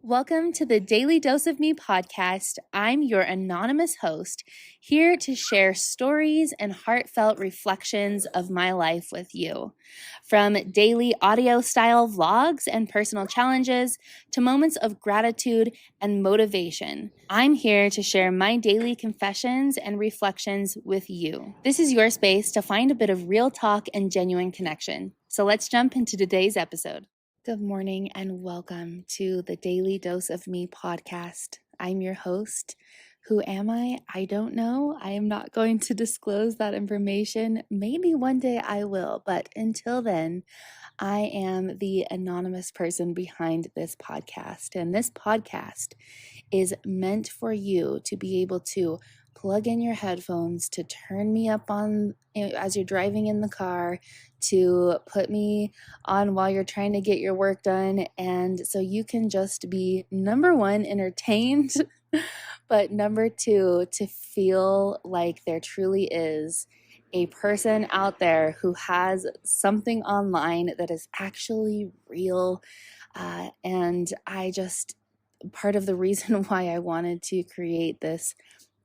Welcome to the Daily Dose of Me podcast. I'm your anonymous host, here to share stories and heartfelt reflections of my life with you. From daily audio style vlogs and personal challenges to moments of gratitude and motivation, I'm here to share my daily confessions and reflections with you. This is your space to find a bit of real talk and genuine connection. So let's jump into today's episode. Good morning and welcome to the Daily Dose of Me podcast. I'm your host. Who am I? I don't know. I am not going to disclose that information. Maybe one day I will, but until then, I am the anonymous person behind this podcast. And this podcast is meant for you to be able to plug in your headphones, to turn me up on as you're driving in the car, to put me on while you're trying to get your work done. And so you can just be, number one, entertained, but number two, to feel like there truly is a person out there who has something online that is actually real. And part of the reason why I wanted to create this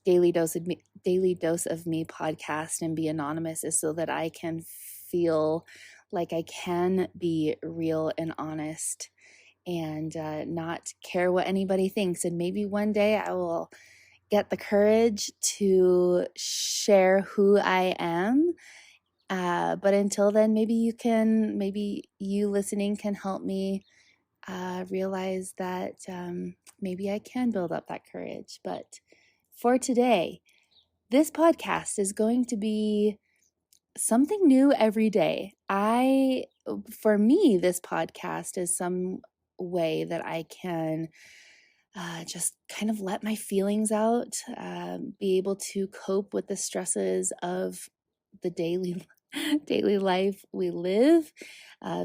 Daily Dose of Me podcast and be anonymous is so that I can feel like I can be real and honest and not care what anybody thinks. And maybe one day I will get the courage to share who I am. But until then, maybe you listening can help me realize that maybe I can build up that courage. But for today, this podcast is going to be something new every day. For me, this podcast is some way that I can just kind of let my feelings out, be able to cope with the stresses of the daily life we live,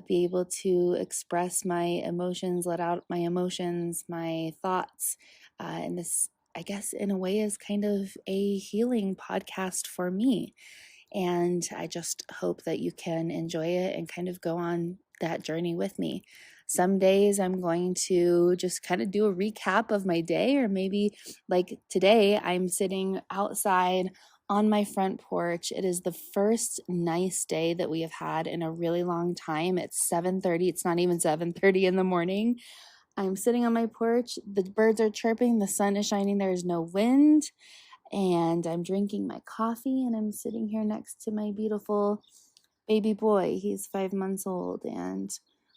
be able to express my emotions, let out my emotions, my thoughts, and this, I guess, in a way is kind of a healing podcast for me. And I just hope that you can enjoy it and kind of go on that journey with me. Some days I'm going to just kind of do a recap of my day, or maybe like today I'm sitting outside on my front porch. It is the first nice day that we have had in a really long time. It's 7:30. It's not even 7:30 in the morning. I'm sitting on my porch. The birds are chirping. The sun is shining. There is no wind. And I'm drinking my coffee, and I'm sitting here next to my beautiful baby boy. He's 5 months old, and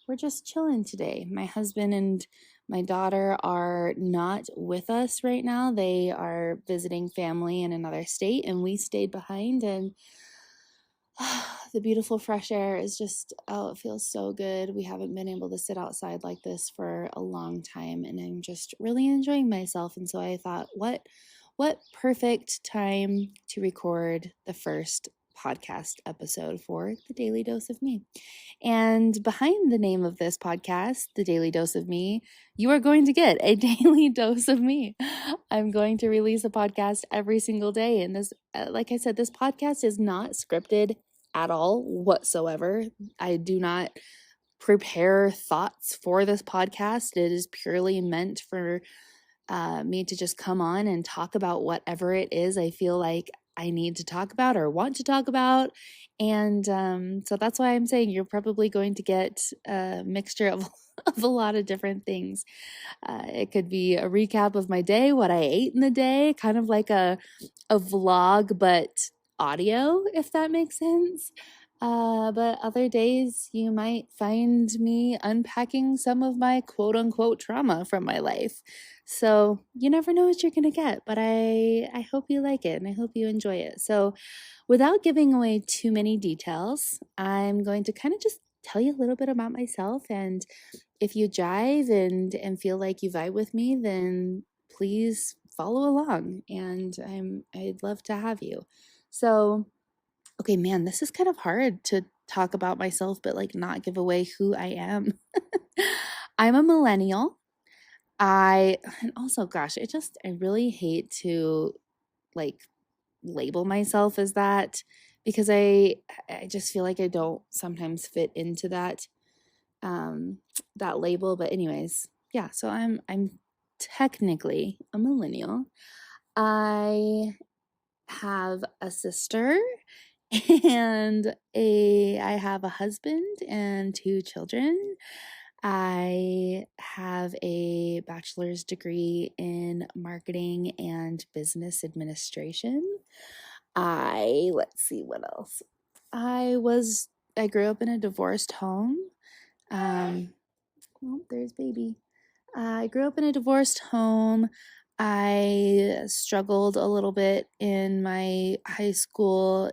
we're just chilling today. My husband and my daughter are not with us right now. They are visiting family in another state, and we stayed behind, and the beautiful fresh air is just, it feels so good. We haven't been able to sit outside like this for a long time, and I'm just really enjoying myself. And so I thought, what perfect time to record the first podcast episode for the Daily Dose of Me. And behind the name of this podcast, the Daily Dose of Me, you are going to get a daily dose of me. I'm going to release a podcast every single day. And this, like I said, this podcast is not scripted at all whatsoever. I do not prepare thoughts for this podcast. It is purely meant for me to just come on and talk about whatever it is I feel like I need to talk about or want to talk about. And so that's why I'm saying you're probably going to get a mixture of a lot of different things. It could be a recap of my day, what I ate in the day, kind of like a vlog, but audio, if that makes sense. But other days you might find me unpacking some of my quote unquote trauma from my life. So you never know what you're going to get, but I hope you like it and I hope you enjoy it. So without giving away too many details, I'm going to kind of just tell you a little bit about myself. And if you jive and feel like you vibe with me, then please follow along. And I'd love to have you. So, okay, man, this is kind of hard to talk about myself, but like not give away who I am. I'm a millennial. And also, gosh, I really hate to like label myself as that because I just feel like I don't sometimes fit into that label. But anyways, so I'm technically a millennial. I have a sister and I have a husband and 2 children. I have a bachelor's degree in marketing and business administration. Let's see what else. I grew up in a divorced home. There's baby. I grew up in a divorced home. I struggled a little bit in my high school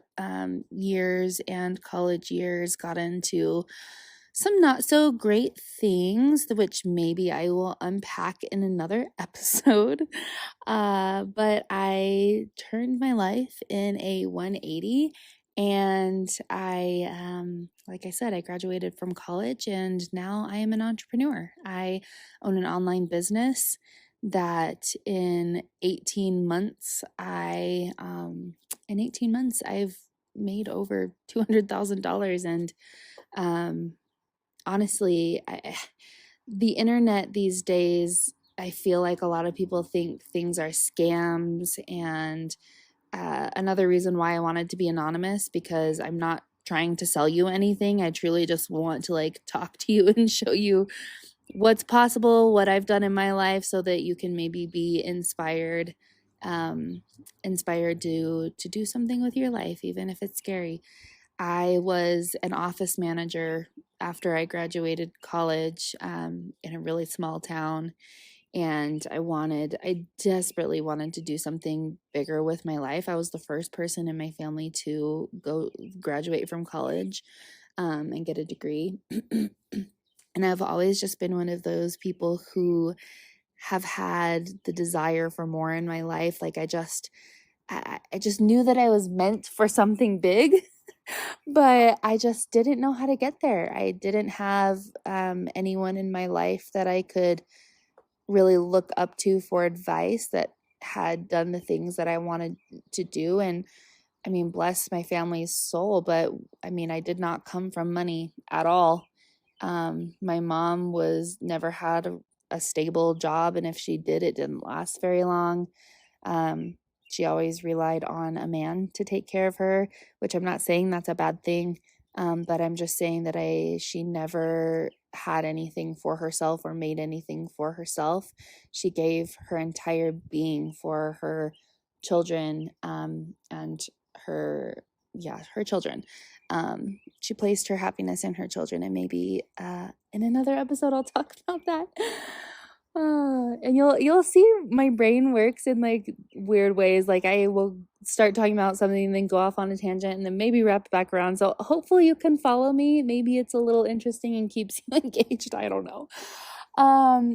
years and college years, got into some not so great things, which maybe I will unpack in another episode. But I turned my life in a 180, and like I said, I graduated from college and now I am an entrepreneur. I own an online business that in 18 months, I've made over $200,000. And honestly, the internet these days, I feel like a lot of people think things are scams. And another reason why I wanted to be anonymous, because I'm not trying to sell you anything. I truly just want to talk to you and show you what's possible, what I've done in my life, so that you can maybe be inspired to do something with your life, even if it's scary. I was an office manager after I graduated college in a really small town. And I desperately wanted to do something bigger with my life. I was the first person in my family to go graduate from college and get a degree. And I've always just been one of those people who have had the desire for more in my life. I just knew that I was meant for something big, but I just didn't know how to get there. I didn't have anyone in my life that I could really look up to for advice that had done the things that I wanted to do. And I mean, bless my family's soul, but I mean, I did not come from money at all. My mom never had a stable job, and if she did, it didn't last very long. She always relied on a man to take care of her, which I'm not saying that's a bad thing. But I'm just saying that she never had anything for herself or made anything for herself. She gave her entire being for her children, and her children. She placed her happiness in her children, and maybe in another episode I'll talk about that. And you'll see my brain works in weird ways. I will start talking about something and then go off on a tangent and then maybe wrap back around. So hopefully you can follow me. Maybe it's a little interesting and keeps you engaged. I don't know.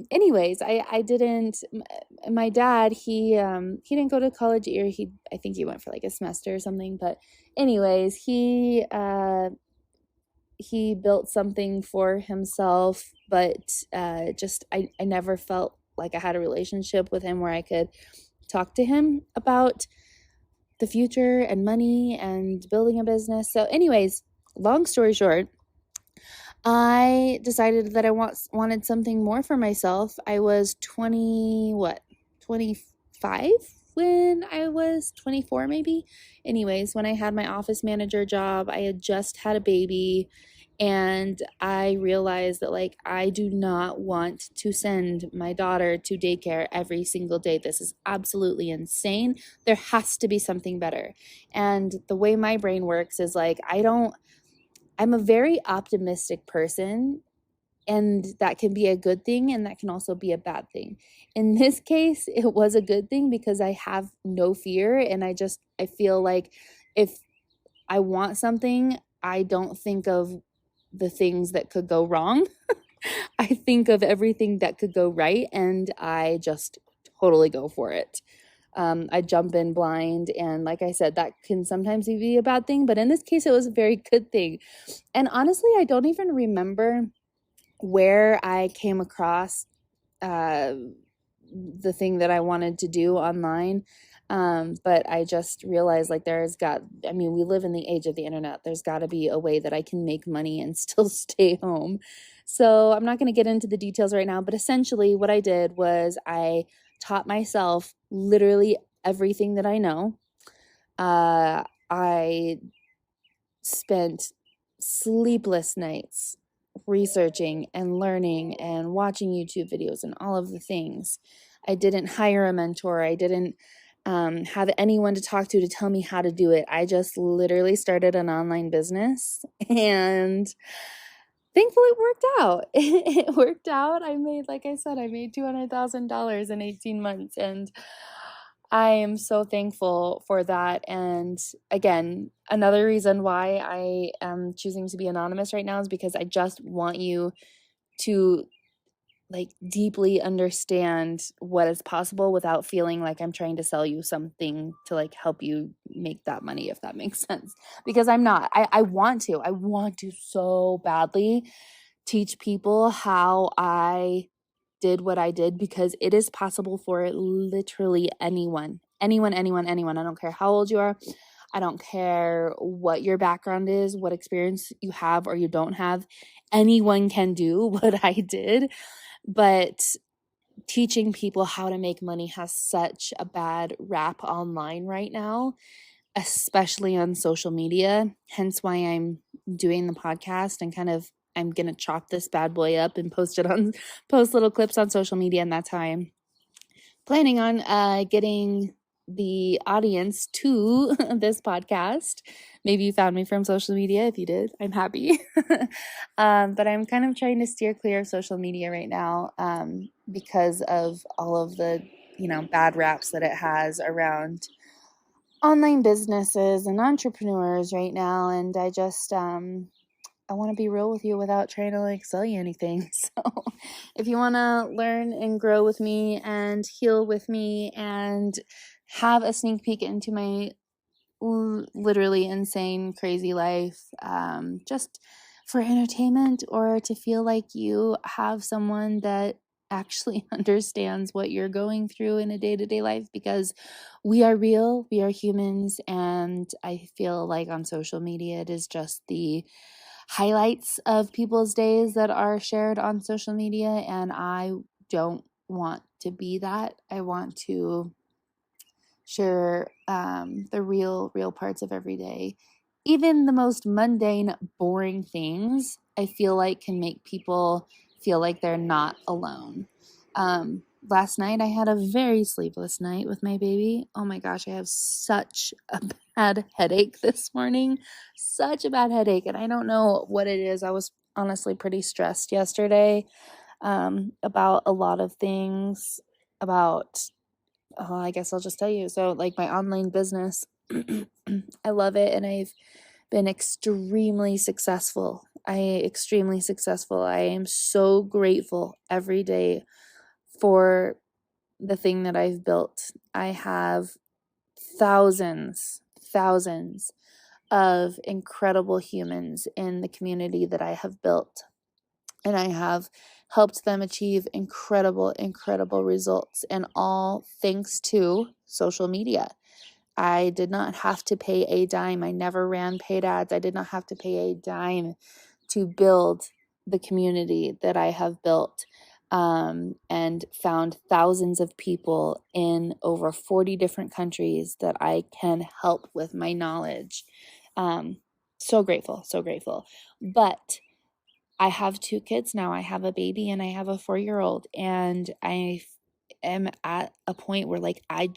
Anyways, I didn't, my dad, he didn't go to college, or I think he went for a semester or something, but anyways, he built something for himself, but I never felt like I had a relationship with him where I could talk to him about the future and money and building a business. So anyways, long story short, I decided that I wanted something more for myself. I was 25 when I was 24 maybe. Anyways, when I had my office manager job, I had just had a baby, and I realized that I do not want to send my daughter to daycare every single day. This is absolutely insane. There has to be something better. And the way my brain works is I'm a very optimistic person, and that can be a good thing, and that can also be a bad thing. In this case, it was a good thing because I have no fear, and I feel like if I want something, I don't think of the things that could go wrong. I think of everything that could go right, and I just totally go for it. I jump in blind, and like I said, that can sometimes be a bad thing, but in this case, it was a very good thing. And honestly, I don't even remember where I came across the thing that I wanted to do online. But I just realized like we live in the age of the internet. There's got to be a way that I can make money and still stay home. So I'm not going to get into the details right now, but essentially what I did was I taught myself literally everything that I know. I spent sleepless nights researching and learning and watching YouTube videos and all of the things. I didn't hire a mentor. I didn't have anyone to talk to tell me how to do it. I just literally started an online business, and thankfully it worked out. It worked out. I made $200,000 in 18 months, and I am so thankful for that. And again, another reason why I am choosing to be anonymous right now is because I just want you to deeply understand what is possible without feeling like I'm trying to sell you something to help you make that money, if that makes sense. Because I'm not. I want to so badly teach people how I did what I did, because it is possible for literally anyone. I don't care how old you are. I don't care what your background is, what experience you have or you don't have. Anyone can do what I did. But teaching people how to make money has such a bad rap online right now, especially on social media. Hence why I'm doing the podcast and I'm going to chop this bad boy up and post little clips on social media. And that's how I'm planning on getting the audience to this podcast. Maybe you found me from social media. If you did, I'm happy. But I'm kind of trying to steer clear of social media right now because of all of the, bad raps that it has around online businesses and entrepreneurs right now. And I just, I want to be real with you without trying to sell you anything. So if you want to learn and grow with me and heal with me and have a sneak peek into my literally insane, crazy life, just for entertainment, or to feel like you have someone that actually understands what you're going through in a day-to-day life, because we are real, we are humans, and I feel like on social media it is just the highlights of people's days that are shared on social media, and I don't want to be that. I want to share the real parts of every day. Even the most mundane, boring things, I feel like can make people feel like they're not alone. Last night, I had a very sleepless night with my baby. Oh my gosh, I have such a bad headache this morning. Such a bad headache. And I don't know what it is. I was honestly pretty stressed yesterday about a lot of things, I guess I'll just tell you. So my online business, I love it. And I've been extremely successful. I am so grateful every day for the thing that I've built. I have thousands of incredible humans in the community that I have built. And I have helped them achieve incredible results, and all thanks to social media. I did not have to pay a dime. I never ran paid ads. I did not have to pay a dime to build the community that I have built, and found thousands of people in over 40 different countries that I can help with my knowledge. So grateful. But I have 2 kids now. I have a baby and I have a 4-year-old, and I am at a point where I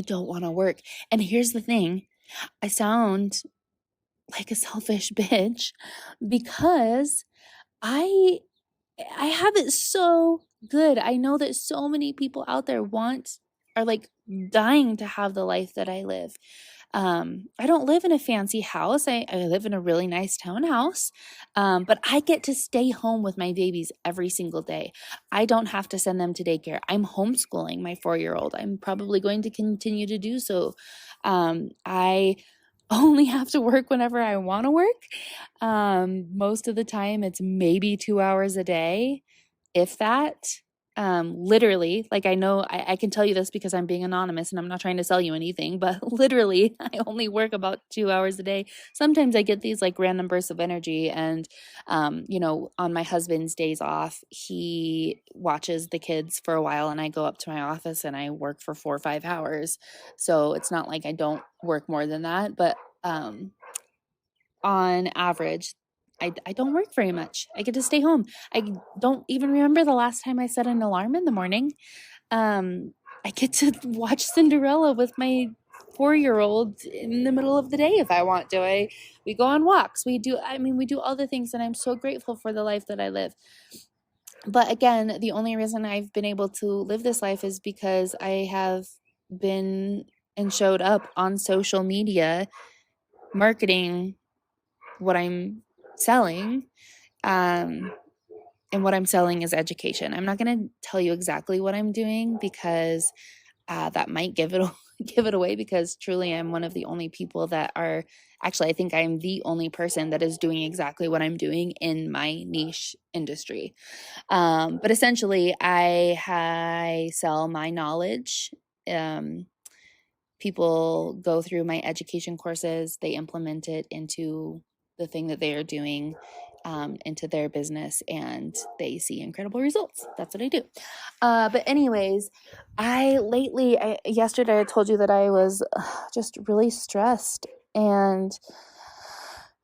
don't want to work. And here's the thing, I sound like a selfish bitch because I have it so good. I know that so many people out there are dying to have the life that I live. I don't live in a fancy house. I live in a really nice townhouse. But I get to stay home with my babies every single day. I don't have to send them to daycare. I'm homeschooling my 4-year-old. I'm probably going to continue to do so. I only have to work whenever I want to work. Most of the time it's maybe 2 hours a day, if that. Literally, like I know I can tell you this because I'm being anonymous and I'm not trying to sell you anything, but literally I only work about 2 hours a day. Sometimes I get these like random bursts of energy and, on my husband's days off, he watches the kids for a while and I go up to my office and I work for 4 or 5 hours. So it's not like I don't work more than that, but, on average, I don't work very much. I get to stay home. I don't even remember the last time I set an alarm in the morning. I get to watch Cinderella with my 4-year-old in the middle of the day if I want to. We go on walks. We do all the things, and I'm so grateful for the life that I live. But again, the only reason I've been able to live this life is because I have been and showed up on social media marketing what I'm selling. And what I'm selling is education. I'm not going to tell you exactly what I'm doing because that might give it give it away, because truly I'm one of the only people that are actually, I think I'm the only person that is doing exactly what I'm doing in my niche industry. But essentially I sell my knowledge. People go through my education courses, they implement it into the thing that they are doing, into their business, and they see incredible results. That's what I do. But anyways, yesterday I told you that I was just really stressed, and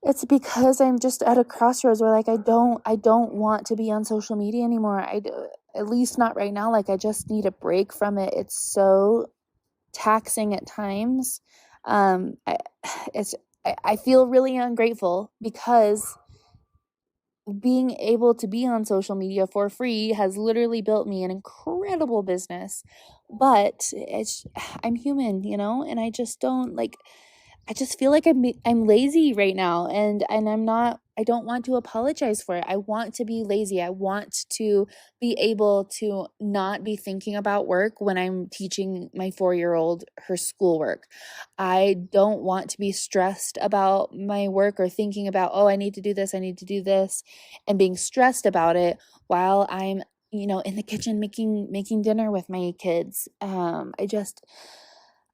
it's because I'm just at a crossroads where like I don't want to be on social media anymore. At least not right now. Like I just need a break from it. It's so taxing at times. Um, I, I feel really ungrateful because being able to be on social media for free has literally built me an incredible business. But I'm human, and I just don't like. I just feel like I'm lazy right now, and I'm not. I don't want to apologize for it. I want to be lazy. I want to be able to not be thinking about work when I'm teaching my 4-year-old her schoolwork. I don't want to be stressed about my work or thinking about, oh, I need to do this, and being stressed about it while I'm, in the kitchen making dinner with my kids.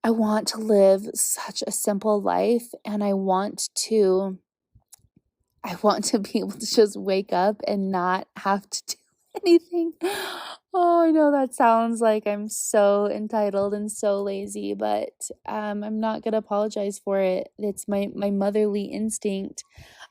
I want to live such a simple life, and I want to be able to just wake up and not have to do anything. Oh, I know that sounds like I'm so entitled and so lazy, but I'm not going to apologize for it. It's my motherly instinct.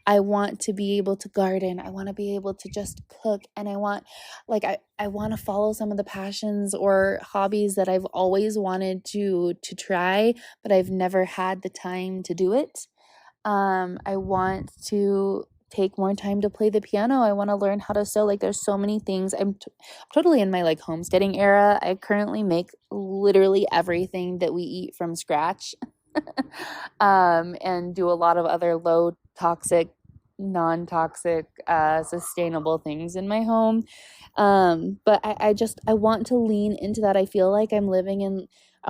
I want to be able to garden. I want to be able to just cook, and I want to follow some of the passions or hobbies that I've always wanted to try, but I've never had the time to do it. I want to take more time to play the piano. I want to learn how to sew. Like there's so many things. I'm totally in my like homesteading era. I currently make literally everything that we eat from scratch. And do a lot of other low toxic, non-toxic, sustainable things in my home. But I want to lean into that. I feel like I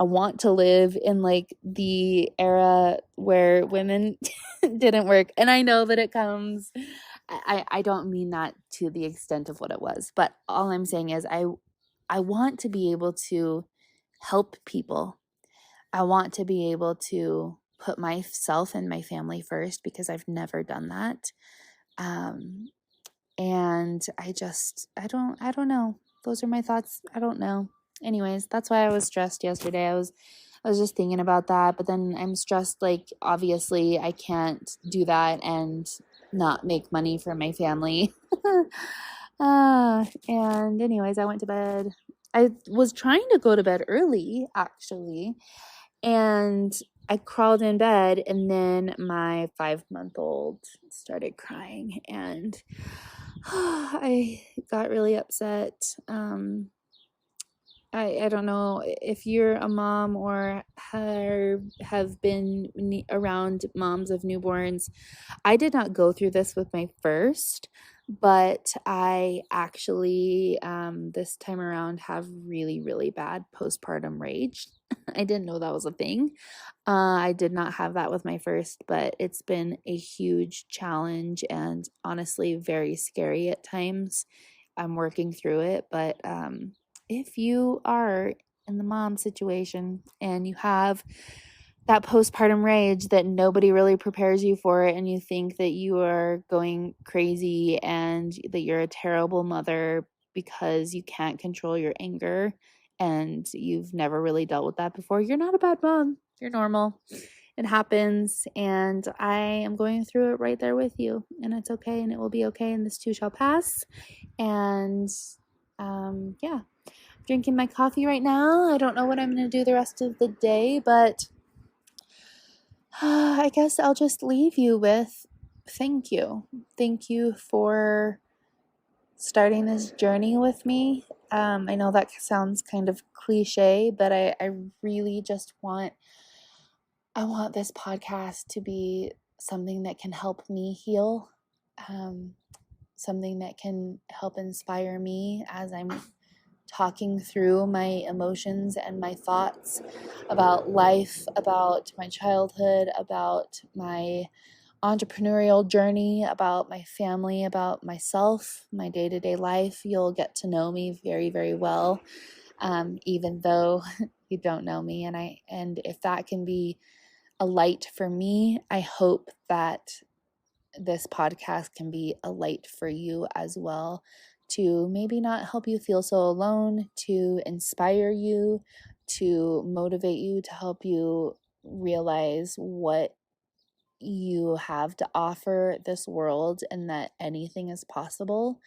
want to live in like the era where women didn't work. And I know that it comes, I don't mean that to the extent of what it was, but all I'm saying is I want to be able to help people. I want to be able to put myself and my family first because I've never done that. And I don't know. Those are my thoughts. I don't know. Anyways, that's why I was stressed yesterday. I was just thinking about that, but then I'm stressed, like, obviously I can't do that and not make money for my family. And anyways, I went to bed. I was trying to go to bed early, actually, and I crawled in bed, and then my 5-month-old started crying, and I got really upset. I don't know if you're a mom or have been around moms of newborns. I did not go through this with my first, but I actually, this time around, have really, really bad postpartum rage. I didn't know that was a thing. I did not have that with my first, but it's been a huge challenge and honestly very scary at times. I'm working through it, but if you are in the mom situation and you have that postpartum rage that nobody really prepares you for it, and you think that you are going crazy and that you're a terrible mother because you can't control your anger and you've never really dealt with that before, you're not a bad mom. You're normal. It happens, and I am going through it right there with you, and it's okay, and it will be okay, and this too shall pass. And yeah, drinking my coffee right now. I don't know what I'm going to do the rest of the day, but I guess I'll just leave you with thank you. Thank you for starting this journey with me. I know that sounds kind of cliche, but I really just want this podcast to be something that can help me heal, something that can help inspire me as I'm talking through my emotions and my thoughts about life, about my childhood, about my entrepreneurial journey, about my family, about myself, my day-to-day life. You'll get to know me very, very well, even though you don't know me. And if that can be a light for me, I hope that this podcast can be a light for you as well, to maybe not help you feel so alone, to inspire you, to motivate you, to help you realize what you have to offer this world and that anything is possible.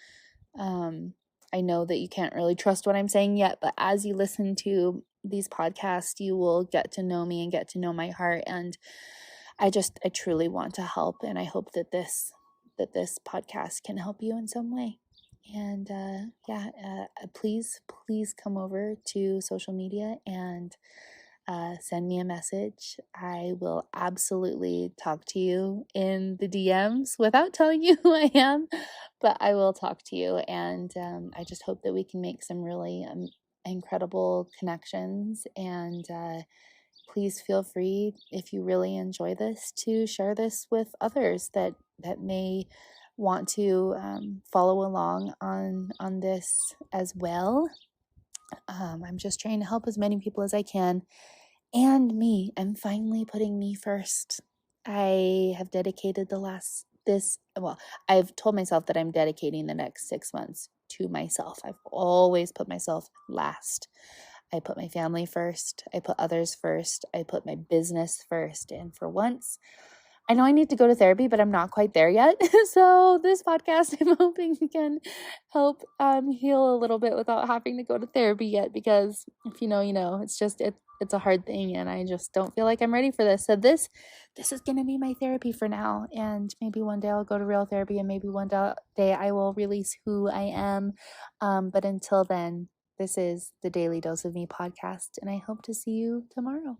I know that you can't really trust what I'm saying yet, but as you listen to these podcasts, you will get to know me and get to know my heart. And I truly want to help, and I hope that this podcast can help you in some way. And please come over to social media and send me a message. I will absolutely talk to you in the DMs without telling you who I am, but I will talk to you. And I just hope that we can make some really incredible connections. And please feel free, if you really enjoy this, to share this with others that may want to follow along on this as well. I'm just trying to help as many people as I can. And me. I'm finally putting me first. I have dedicated I've told myself that I'm dedicating the next 6 months to myself. I've always put myself last. I put my family first. I put others first. I put my business first. And for once, I know I need to go to therapy, but I'm not quite there yet. So this podcast, I'm hoping, can help heal a little bit without having to go to therapy yet, because if you know, you know. It's a hard thing, and I just don't feel like I'm ready for this. So this is going to be my therapy for now, and maybe one day I'll go to real therapy, and maybe one day I will release who I am. But until then, this is the Daily Dose of Me podcast, and I hope to see you tomorrow.